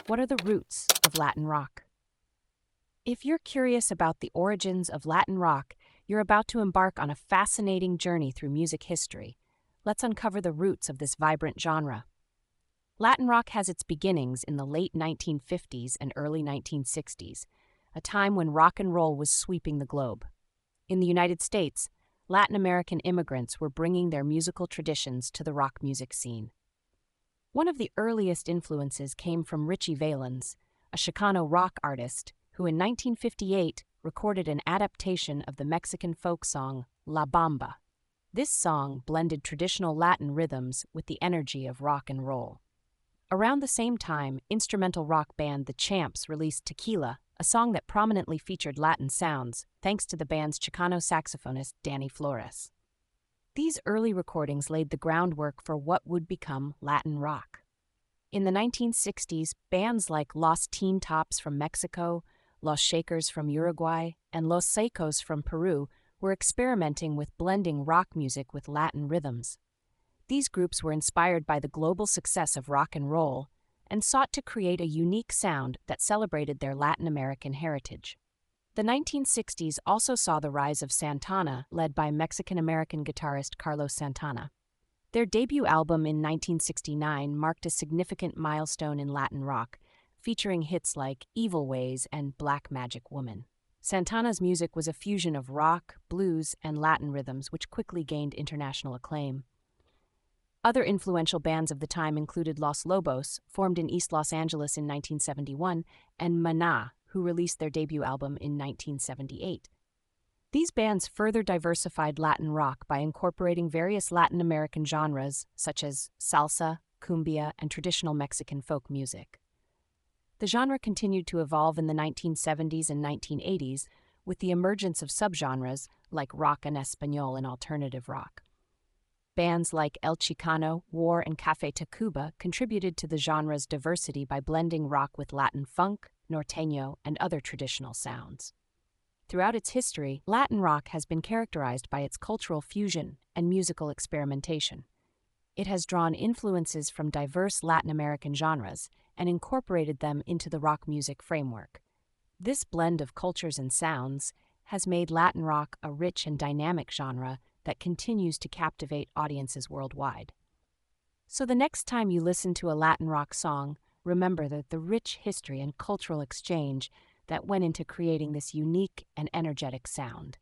What are the roots of Latin rock? If you're curious about the origins of Latin rock, you're about to embark on a fascinating journey through music history. Let's uncover the roots of this vibrant genre. Latin rock has its beginnings in the late 1950s and early 1960s, a time when rock and roll was sweeping the globe. In the United States, Latin American immigrants were bringing their musical traditions to the rock music scene. One of the earliest influences came from Ritchie Valens, a Chicano rock artist who in 1958 recorded an adaptation of the Mexican folk song La Bamba. This song blended traditional Latin rhythms with the energy of rock and roll. Around the same time, instrumental rock band The Champs released Tequila, a song that prominently featured Latin sounds, thanks to the band's Chicano saxophonist Danny Flores. These early recordings laid the groundwork for what would become Latin rock. In the 1960s, bands like Los Teen Tops from Mexico, Los Shakers from Uruguay, and Los Secos from Peru were experimenting with blending rock music with Latin rhythms. These groups were inspired by the global success of rock and roll and sought to create a unique sound that celebrated their Latin American heritage. The 1960s also saw the rise of Santana, led by Mexican-American guitarist Carlos Santana. Their debut album in 1969 marked a significant milestone in Latin rock, featuring hits like Evil Ways and Black Magic Woman. Santana's music was a fusion of rock, blues, and Latin rhythms, which quickly gained international acclaim. Other influential bands of the time included Los Lobos, formed in East Los Angeles in 1971, and Maná, who released their debut album in 1978. These bands further diversified Latin rock by incorporating various Latin American genres such as salsa, cumbia, and traditional Mexican folk music. The genre continued to evolve in the 1970s and 1980s with the emergence of subgenres like rock en español and alternative rock. Bands like El Chicano, War, and Café Tacuba contributed to the genre's diversity by blending rock with Latin funk, norteño, and other traditional sounds. Throughout its history, Latin rock has been characterized by its cultural fusion and musical experimentation. It has drawn influences from diverse Latin American genres and incorporated them into the rock music framework. This blend of cultures and sounds has made Latin rock a rich and dynamic genre that continues to captivate audiences worldwide. So the next time you listen to a Latin rock song, remember that the rich history and cultural exchange that went into creating this unique and energetic sound.